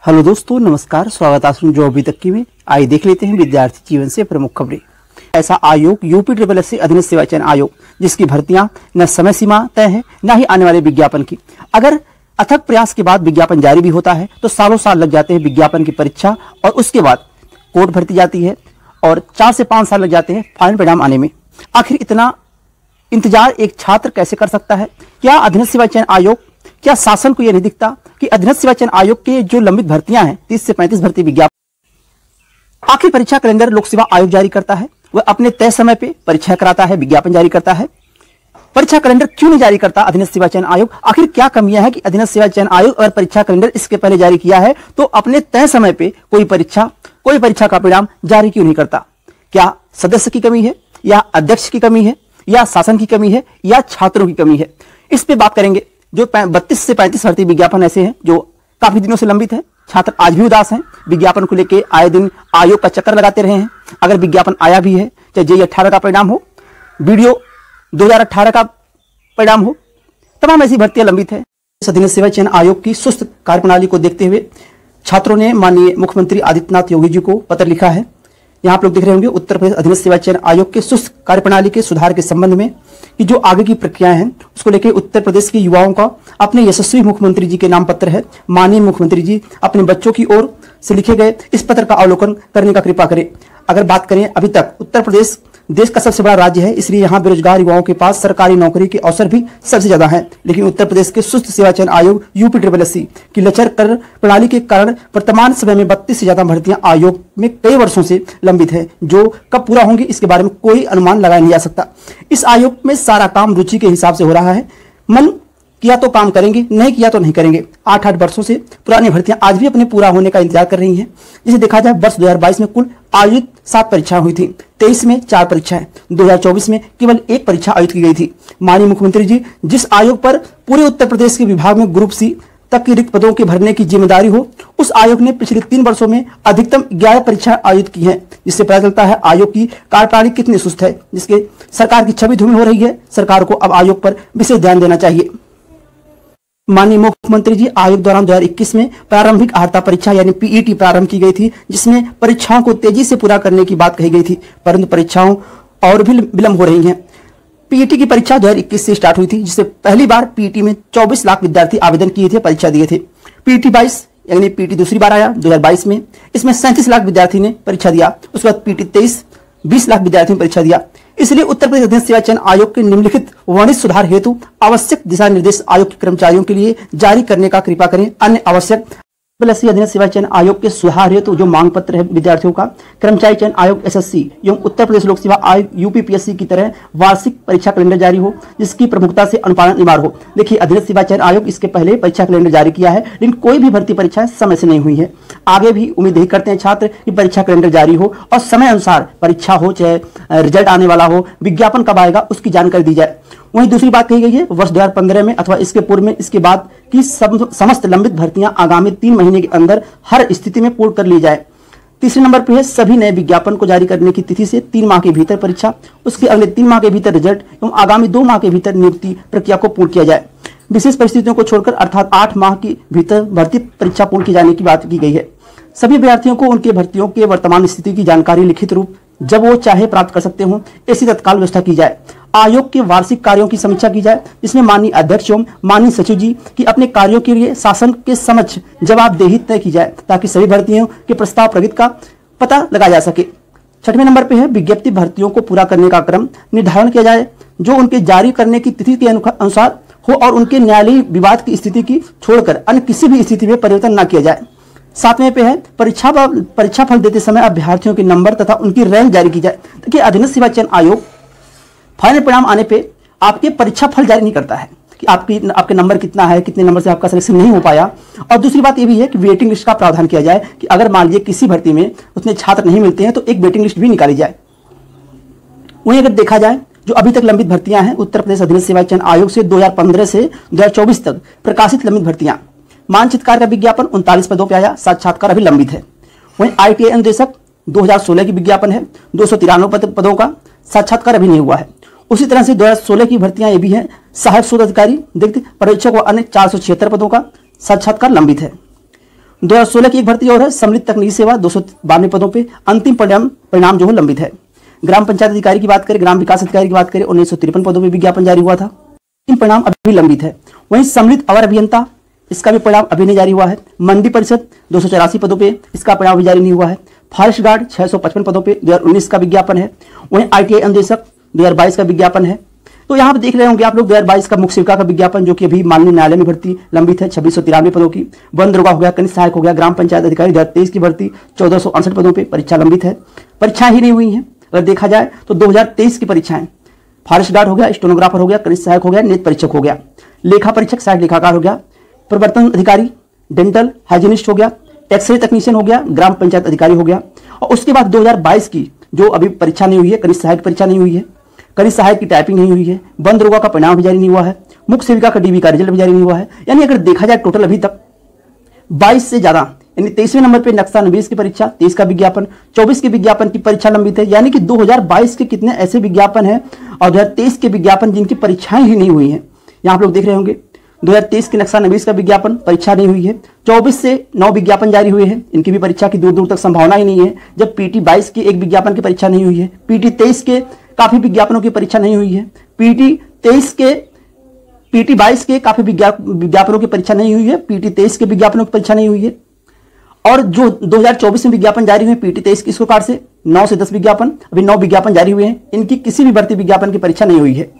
Hello दोस्तों, नमस्कार। स्वागत है जो अभी तक की में। आइए देख लेते हैं विद्यार्थी जीवन से प्रमुख खबरें। ऐसा आयोग यूपीएससी अधीनस्थ सेवा चयन आयोग जिसकी भर्तियां न समय सीमा तय है न ही आने वाले विज्ञापन की। अगर अथक प्रयास के बाद विज्ञापन जारी भी होता है तो सालों साल लग जाते हैं विज्ञापन की परीक्षा और उसके बाद कोर्ट भर्ती जाती है और 4 से 5 साल लग जाते हैं फाइनल परिणाम आने में। आखिर इतना इंतजार एक छात्र कैसे कर सकता है? क्या अधीनस्थ सेवा चयन आयोग, क्या शासन को यह नहीं दिखता कि अधीनस्थ सेवा चयन आयोग के जो लंबित भर्तियां हैं 30 से 35 भर्ती विज्ञापन, आखिर परीक्षा कैलेंडर लोक सेवा आयोग जारी करता है। वह अपने तय समय पे परीक्षा कराता है, विज्ञापन जारी करता है। परीक्षा कैलेंडर क्यों नहीं जारी करता अधीनस्थ सेवा चयन आयोग? आखिर क्या कमियां हैं कि अधीनस्थ सेवा चयन आयोग अगर परीक्षा कैलेंडर इसके पहले जारी किया है तो अपने तय समय पे कोई परीक्षा का परिणाम जारी क्यों नहीं करता? क्या सदस्य की कमी है, या अध्यक्ष की कमी है, या शासन की कमी है, या छात्रों की कमी है? इस पे बात करेंगे। जो 32 से 35 भर्ती विज्ञापन ऐसे हैं जो काफी दिनों से लंबित है। छात्र आज भी उदास हैं, विज्ञापन को लेकर आए दिन आयोग का चक्कर लगाते रहे हैं। अगर विज्ञापन आया भी है, चाहे JEE 18 का परिणाम हो, वीडियो 2018 का परिणाम हो, तमाम ऐसी भर्तियां लंबित है। अधीनस्थ सेवा चयन आयोग की सुस्त कार्यप्रणाली को देखते हुए छात्रों ने माननीय मुख्यमंत्री आदित्यनाथ योगी जी को पत्र लिखा है। यहाँ आप लोग देख रहे होंगे उत्तर प्रदेश अधीनस्थ सेवा चयन आयोग के सुस्त कार्यप्रणाली के सुधार के संबंध में कि जो आगे की प्रक्रियाएं हैं उसको लेकर उत्तर प्रदेश के युवाओं का अपने यशस्वी मुख्यमंत्री जी के नाम पत्र है। माननीय मुख्यमंत्री जी अपने बच्चों की ओर से लिखे गए इस पत्र का अवलोकन करने का कृपा करें। अगर बात करें, अभी तक उत्तर प्रदेश देश का सबसे बड़ा राज्य है, इसलिए यहाँ बेरोजगार युवाओं के पास सरकारी नौकरी के अवसर भी सबसे ज्यादा हैं। लेकिन उत्तर प्रदेश के सुस्त सेवा चयन आयोग यूपीएससी की लचर कर प्रणाली के कारण वर्तमान समय में 32 से ज्यादा भर्तियां आयोग में कई वर्षों से लंबित है। जो कब पूरा होंगी इसके बारे में कोई अनुमान लगाया नहीं जा सकता। इस आयोग में सारा काम रुचि के हिसाब से हो रहा है। मन किया तो काम करेंगे, नहीं किया तो नहीं करेंगे। 8 वर्षों से पुरानी भर्तियां आज भी अपने पूरा होने का इंतजार कर रही हैं। जिसे देखा जाए, वर्ष 2022 में कुल आयोजित 7 परीक्षाएं हुई थी, 23 में 4 परीक्षाएं, 2024 में केवल 1 परीक्षा आयोजित की गई थी। माननीय मुख्यमंत्री जी जिस आयोग पर पूरे उत्तर प्रदेश के विभाग में ग्रुप C तक की रिक्त पदों के भरने की जिम्मेदारी हो, उस आयोग ने पिछले 3 वर्षों में अधिकतम 11 परीक्षाएं आयोजित की हैं, जिससे पता चलता है आयोग की कार्यप्रणाली कितनी सुस्त है, जिसके सरकार की छवि धूमिल हो रही है। सरकार को अब आयोग पर विशेष ध्यान देना चाहिए। माननीय मुख्यमंत्री जी आयोग द्वारा 2021 में प्रारंभिक अर्हता परीक्षा यानी PET प्रारंभ की गई थी, जिसमें परीक्षाओं को तेजी से पूरा करने की बात कही गई थी, परंतु परीक्षाओं और भी विलंब हो रही हैं। PET की परीक्षा 2021 से स्टार्ट हुई थी, जिससे पहली बार PET में 24 लाख विद्यार्थी आवेदन किए थे, परीक्षा दिए थे। PET 22 यानी PET दूसरी बार आया 2022 में, इसमें 37 लाख विद्यार्थी ने परीक्षा दिया। उसके बाद PET 23 20 लाख विद्यार्थियों ने परीक्षा दिया। इसलिए उत्तर प्रदेश अधीनस्थ सेवा चयन आयोग के निम्नलिखित वर्णित सुधार हेतु आवश्यक दिशा निर्देश आयोग के कर्मचारियों के लिए जारी करने का कृपा करें। अन्य आवश्यक अधीनस्थ सेवा चयन आयोग के सुधार हेतु जो मांग पत्र है विद्यार्थियों का, कर्मचारी चयन आयोग SSC एवं उत्तर प्रदेश लोक सेवा आयोग UPPSC की तरह वार्षिक परीक्षा कैलेंडर जारी हो, जिसकी प्रमुखता से अनुपालन अनिवार्य हो। देखिए, अधीनस्थ सेवा चयन आयोग इसके पहले परीक्षा कैलेंडर जारी किया है, लेकिन कोई भी भर्ती परीक्षाएं समय से नहीं हुई है। आगे भी उम्मीद यही करते हैं छात्र कि परीक्षा कैलेंडर जारी हो और समय अनुसार परीक्षा हो, चाहे रिजल्ट आने वाला हो, विज्ञापन कब आएगा उसकी जानकारी दी जाए। वहीं दूसरी बात कही गई है, वर्ष 2015 में अथवा इसके पूर्व में इसके बाद की समस्त लंबित भर्तियां आगामी 3 महीने के अंदर हर स्थिति में पूर्ण कर ली जाए। तीसरे नंबर पर है, सभी नए विज्ञापन को जारी करने की तिथि से 3 माह के भीतर परीक्षा, उसके अगले 3 माह के भीतर रिजल्ट एवं आगामी 2 माह के भीतर नियुक्ति प्रक्रिया को पूर्ण किया जाए। विशेष परिस्थितियों को छोड़कर अर्थात 8 माह के भीतर भर्ती परीक्षा पूर्ण किए जाने की बात की गई है। सभी अभ्यर्थियों को उनके भर्तियों के वर्तमान स्थिति की जानकारी लिखित रूप जब वो चाहे प्राप्त कर सकते हो, ऐसी तत्काल व्यवस्था की जाए। आयोग के वार्षिक कार्यों की समीक्षा की जाए, जिसमें माननीय अध्यक्ष एवं माननीय सचिव जी की अपने कार्यों के लिए शासन के समक्ष जवाबदेही तय की जाए, ताकि सभी भर्तियों के प्रस्ताव प्रगति का पता लगाया जा सके। 6वें नंबर पे है, विज्ञप्ति भर्तियों को पूरा करने का क्रम निर्धारण किया जाए, जो उनके जारी करने की तिथि के अनुसार हो और उनके न्यायालयीय विवाद की स्थिति की छोड़कर अन्य किसी भी स्थिति में परिवर्तन न किया जाए। 7वें पे है, परीक्षा फल देते समय अभ्यर्थियों के नंबर तथा उनकी रैंक जारी की जाए। देखिए, अधीनस्थ सेवा चयन आयोग फाइनल परिणाम आने पे आपके परीक्षा फल जारी नहीं करता है कि आपके नंबर कितना है, कितने नंबर से आपका सिलेक्शन नहीं हो पाया। और दूसरी बात ये भी है कि वेटिंग लिस्ट का प्रावधान किया जाए कि अगर मान लीजिए किसी भर्ती में उतने छात्र नहीं मिलते हैं तो एक वेटिंग लिस्ट भी निकाली जाए। वहीं अगर देखा जाए, जो अभी तक लंबित भर्तियां हैं उत्तर प्रदेश अधीनस्थ सेवा चयन आयोग से 2015 से 2024 तक प्रकाशित लंबित भर्तियां, मानचित्रकार का विज्ञापन 39 पदों पर आया, साक्षात्कार अभी लंबित है। वहीं ITI अनुदेशक 2016 की विज्ञापन है, 293 पदों का, साक्षात्कार अभी नहीं हुआ है। उसी तरह से 2016 की भर्तियां ये भी हैं, सहायक शोध अधिकारी, पर्यवेक्षक व अन्य 476 पदों का साक्षात्कार लंबित है। 2016 की एक भर्ती और है, सम्मिलित तकनीकी सेवा 292 पदों पे अंतिम परिणाम जो है लंबित है। ग्राम पंचायत अधिकारी की बात करें, ग्राम विकास अधिकारी की बात करें, 1953 पदों पर विज्ञापन जारी हुआ था, अंतिम परिणाम अभी लंबित है। वहीं सम्मिलित अवर अभियंता, इसका भी परिणाम अभी नहीं जारी हुआ है। मंडी परिषद 284 पदों पे, इसका परिणाम अभी जारी नहीं हुआ है। फॉरेस्ट गार्ड 655 पदों पे 2019 का विज्ञापन है। वहीं ITI अनुदेशक 2022 का विज्ञापन है। तो यहाँ पे देख रहे होंगे आप लोग 2022 का मुख्य सेविका का विज्ञापन, जो कि अभी माननीय न्यायालय में भर्ती लंबित है, 2693 पदों की। वन दरोगा हो गया, कनिष्ठ सहायक हो गया, ग्राम पंचायत अधिकारी 2023 की भर्ती 1468 पदों पर परीक्षा लंबित है, परीक्षाएं ही नहीं हुई हैं। अगर देखा जाए तो 2023 की परीक्षाएं, फॉरेस्ट गार्ड हो गया, स्टेनोग्राफर हो गया, कनिष्ठ सहायक हो गया, नेत्र परीक्षक हो गया, लेखा परीक्षक सहायक लेखाकार हो गया, प्रवर्तन अधिकारी, डेंटल हाइजीनिस्ट हो गया, एक्सरे तकनीशियन हो गया, ग्राम पंचायत अधिकारी हो गया। और उसके बाद 2022 की जो अभी परीक्षा नहीं हुई है, कनिष्ठ सहायक परीक्षा नहीं हुई है, कनिष्ठ सहायक की टाइपिंग नहीं हुई है, वन दरोगा का परिणाम भी जारी नहीं हुआ है, मुख्य सेविका का DV का रिजल्ट भी जारी नहीं हुआ है। यानी अगर देखा जाए टोटल अभी तक 22 से ज्यादा, यानी 23वें नंबर पे नक्शा निवेश की परीक्षा, 23 का विज्ञापन, 24 के विज्ञापन की परीक्षा लंबित है। यानी कि 2022 के कितने ऐसे विज्ञापन हैं और 2023 के विज्ञापन जिनकी परीक्षाएं ही नहीं हुई हैं। यहाँ आप लोग देख रहे होंगे 2023 के नक्शा निवेश का विज्ञापन, परीक्षा नहीं हुई है। 24 से 9 विज्ञापन जारी हुए हैं, इनकी भी परीक्षा की दूर दूर तक संभावना ही नहीं है। जब PT 22 की एक विज्ञापन की परीक्षा नहीं हुई है, PT 23 के काफी विज्ञापनों की परीक्षा नहीं हुई है, PT 22 के काफी विज्ञापनों की परीक्षा नहीं हुई है, PT 23 के विज्ञापनों की परीक्षा नहीं हुई है। और जो 2024 में विज्ञापन जारी हुए PT 23 की स्कोर कार्ड से 9 से 10 विज्ञापन, अभी 9 विज्ञापन जारी हुए हैं, इनकी किसी भी भर्ती विज्ञापन की परीक्षा नहीं हुई है।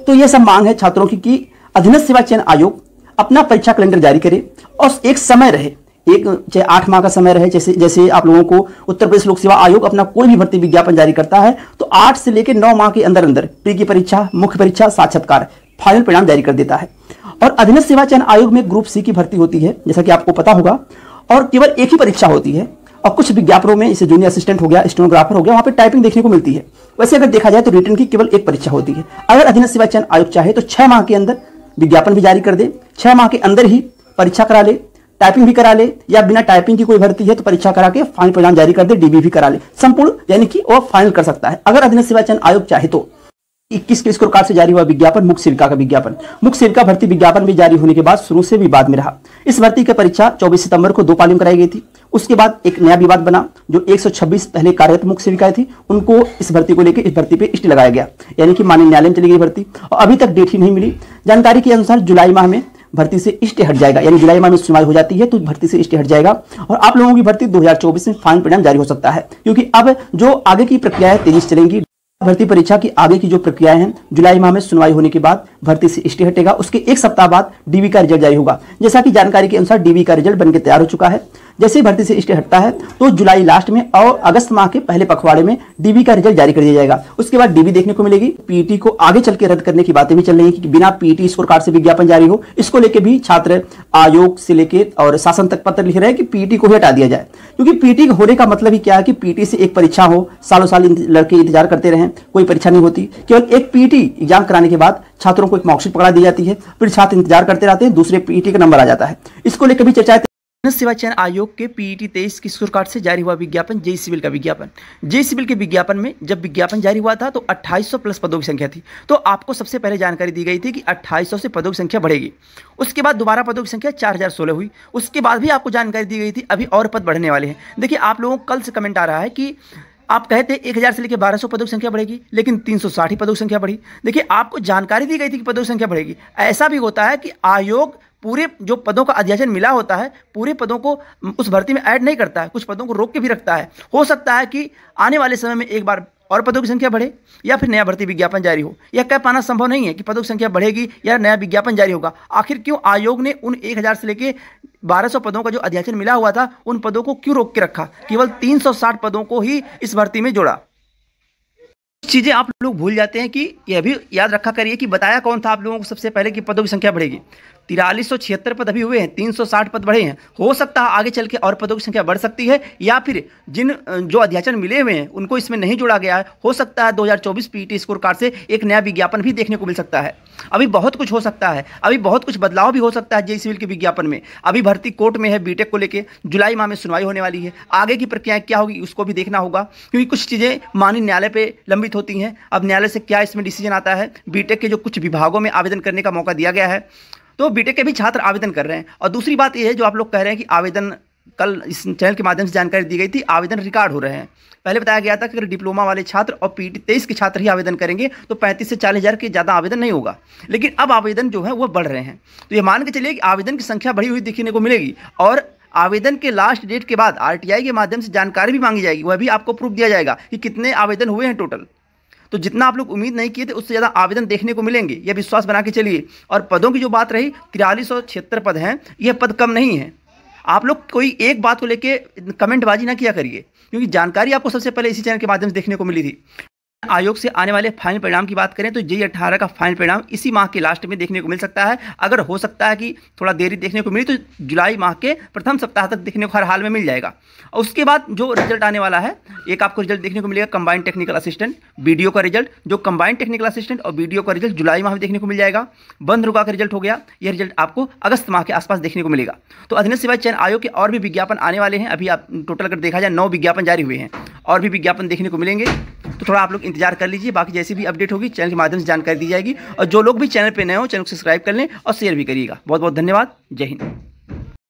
तो यह सब मांग है छात्रों की कि अधीनस्थ सेवा चयन आयोग अपना परीक्षा कैलेंडर जारी करे और एक समय रहे, एक चाहे 8 माह का समय रहे। जैसे आप लोगों को उत्तर प्रदेश लोक सेवा आयोग अपना कोई भी भर्ती विज्ञापन जारी करता है तो 8 से लेकर 9 माह के अंदर अंदर प्री की परीक्षा, मुख्य परीक्षा, साक्षात्कार, फाइनल परिणाम जारी कर देता है। और अधीनस्थ सेवा चयन आयोग में ग्रुप C की भर्ती होती है, जैसा कि आपको पता होगा, और केवल एक ही परीक्षा होती है। और कुछ विज्ञापनों में जैसे जूनियर असिस्टेंट हो गया, स्टेनोग्राफर हो गया, वहां पे टाइपिंग देखने को मिलती है। वैसे अगर देखा जाए तो रिटन की केवल एक परीक्षा होती है। अगर अधीनस्थ सेवा चयन आयोग चाहे तो 6 माह के अंदर विज्ञापन भी जारी कर दे, 6 माह के अंदर ही परीक्षा करा ले, टाइपिंग भी करा ले, या बिना टाइपिंग की कोई भर्ती है तो परीक्षा करा के फाइनल परिणाम जारी कर दे, DV भी करा ले, संपूर्ण यानी कि वो फाइनल कर सकता है अगर अधीनस्थ सेवा चयन आयोग चाहे तो। 21 के स्कोर कार्ड से जारी हुआ विज्ञापन, मुख्य सेविका का विज्ञापन, मुख्य सेविका भर्ती विज्ञापन भी जारी होने के बाद शुरू से विवाद में रहा। इस भर्ती की परीक्षा 24 सितंबर को 2 पाली में कराई गई थी। उसके बाद एक नया विवाद बना, जो 126 पहले कार्यरत मुख्य सेविकाएं थी उनको इस भर्ती को लेकर इस भर्ती पे स्टे लगाया गया, यानी कि माननीय न्यायालय में चली गई भर्ती और अभी तक डेट ही नहीं मिली। जानकारी के अनुसार जुलाई माह में भर्ती से स्टे हट जाएगा, यानी जुलाई माह में सुनवाई हो जाती है तो भर्ती से स्टे हट जाएगा और आप लोगों की भर्ती 2024 में फाइनल परिणाम जारी हो सकता है, क्योंकि अब जो आगे की प्रक्रियाएं तेजी से चलेंगी। भर्ती परीक्षा की आगे की जो प्रक्रियाएं हैं, जुलाई माह में सुनवाई होने के बाद भर्ती से स्टे हटेगा, उसके 1 सप्ताह बाद DV का रिजल्ट जारी होगा। जैसा कि जानकारी के अनुसार DV का रिजल्ट बनकर तैयार हो चुका है। जैसे ही भर्ती से स्टे हटता है तो जुलाई लास्ट में और अगस्त माह के पहले पखवाड़े में DV का रिजल्ट जारी कर दिया जाएगा। उसके बाद DV देखने को मिलेगी। PT को आगे चल के रद्द करने की बातें भी चल रही है कि बिना PT स्कोर कार्ड से विज्ञापन जारी हो, इसको लेकर भी छात्र आयोग से लेकर और शासन तक पत्र लिख रहे हैं कि PT को ही हटा दिया जाए, क्योंकि PT होने का मतलब ही क्या है कि PT से एक परीक्षा हो, सालों साल लड़के इंतजार करते रहे, कोई परीक्षा नहीं होती। केवल एक PT एग्जाम कराने के बाद छात्रों को एक मार्कशीट पकड़ा दी जाती है, फिर छात्र इंतजार करते रहते हैं, दूसरे PT का नंबर आ जाता है। इसको लेकर भी चर्चा सेवा चयन आयोग के PT 23 की स्कोर कार्ड से जारी हुआ विज्ञापन, JEE सिविल का विज्ञापन। JEE सिविल के विज्ञापन में जब विज्ञापन जारी हुआ था तो 2800 प्लस पदों की संख्या थी। तो आपको सबसे पहले जानकारी दी गई थी कि 2800 से पदों की संख्या बढ़ेगी। उसके बाद दोबारा पदों की संख्या 4016 हुई। उसके बाद भी आपको जानकारी दी गई थी अभी और पद बढ़ने वाले हैं। देखिए, आप लोगों को कल से कमेंट आ रहा है कि आप कहते 1000 से लेकर 1200 पदों की संख्या बढ़ेगी, लेकिन 360 ही पदों की संख्या बढ़ी। देखिए, आपको जानकारी दी गई थी कि पदों की संख्या बढ़ेगी। ऐसा भी होता है कि आयोग पूरे जो पदों का अध्याचन मिला होता है, पूरे पदों को उस भर्ती में ऐड नहीं करता है, कुछ पदों को रोक के भी रखता है। हो सकता है कि आने वाले समय में एक बार और पदों की संख्या बढ़े या फिर नया भर्ती विज्ञापन जारी हो। यह कह पाना संभव नहीं है कि पदों की संख्या बढ़ेगी या नया विज्ञापन जारी होगा। आखिर क्यों आयोग ने उन 1000 से लेकर 1200 पदों का जो अध्याचन मिला हुआ था, उन पदों को क्यों रोक के रखा? केवल 360 पदों को ही इस भर्ती में जोड़ा। चीजें आप लोग भूल जाते हैं कि यह भी याद रखा करिए कि बताया कौन था आप लोगों को सबसे पहले कि पदों की संख्या बढ़ेगी। 4376 पद अभी हुए हैं, 360 पद बढ़े हैं। हो सकता है आगे चल के और पदों की संख्या बढ़ सकती है, या फिर जिन जो अध्याचन मिले हुए हैं उनको इसमें नहीं जोड़ा गया है। हो सकता है 2024 PT स्कोर कार्ड से एक नया विज्ञापन भी देखने को मिल सकता है। अभी बहुत कुछ हो सकता है, अभी बहुत कुछ बदलाव भी हो सकता है JEE सिविल के विज्ञापन में। अभी भर्ती कोर्ट में है, BTech को लेकर जुलाई माह में सुनवाई होने वाली है। आगे की प्रक्रियाएं क्या होगी उसको भी देखना होगा, क्योंकि कुछ चीज़ें माननीय न्यायालय पे लंबित होती हैं। अब न्यायालय से क्या इसमें डिसीजन आता है। BTech के जो कुछ विभागों में आवेदन करने का मौका दिया गया है, तो BTech के भी छात्र आवेदन कर रहे हैं। और दूसरी बात यह है, जो आप लोग कह रहे हैं कि आवेदन कल इस चैनल के माध्यम से जानकारी दी गई थी, आवेदन रिकॉर्ड हो रहे हैं। पहले बताया गया था कि अगर डिप्लोमा वाले छात्र और पीटी 23 के छात्र ही आवेदन करेंगे तो 35 से 40 हज़ार के ज़्यादा आवेदन नहीं होगा, लेकिन अब आवेदन जो है वो बढ़ रहे हैं। तो ये मान के चलिए कि आवेदन की संख्या बढ़ी हुई देखने को मिलेगी और आवेदन के लास्ट डेट के बाद आरटीआई के माध्यम से जानकारी भी मांगी जाएगी, वह भी आपको प्रूफ दिया जाएगा कि कितने आवेदन हुए हैं टोटल। तो जितना आप लोग उम्मीद नहीं किए थे उससे ज़्यादा आवेदन देखने को मिलेंगे, यह विश्वास बना के चलिए। और पदों की जो बात रही, 4376 पद हैं, यह पद कम नहीं है। आप लोग कोई एक बात को लेके कमेंटबाजी ना किया करिए, क्योंकि जानकारी आपको सबसे पहले इसी चैनल के माध्यम से देखने को मिली थी। आयोग से आने वाले फाइनल परिणाम की बात करें तो JEE 18 का फाइनल परिणाम इसी माह के लास्ट में देखने को मिल सकता है। अगर हो सकता है कि थोड़ा देरी देखने को मिली तो जुलाई माह के प्रथम सप्ताह तक देखने को हर हाल में मिल जाएगा। और उसके बाद जो रिजल्ट आने वाला है, एक आपको रिजल्ट देखने को मिलेगा कंबाइंड टेक्निकल असिस्टेंट BDO का रिजल्ट, जो कंबाइंड टेक्निकल असिस्टेंट और BDO का रिजल्ट जुलाई माह में देखने को मिल जाएगा। बंदरुका का रिजल्ट हो गया, यह रिजल्ट आपको अगस्त माह के आसपास देखने को मिलेगा। तो अधीनस्थ सेवा चयन आयोग के और भी विज्ञापन आने वाले हैं। अभी आप टोटल अगर देखा जाए 9 विज्ञापन जारी हुए हैं, और भी विज्ञापन देखने को मिलेंगे, तो थोड़ा आप लोग इंतजार कर लीजिए। बाकी जैसी भी अपडेट होगी चैनल के माध्यम से जानकारी दी जाएगी। और जो लोग भी चैनल पे नए हो, चैनल को सब्सक्राइब कर लें और शेयर भी करिएगा। बहुत बहुत धन्यवाद। जय हिंद।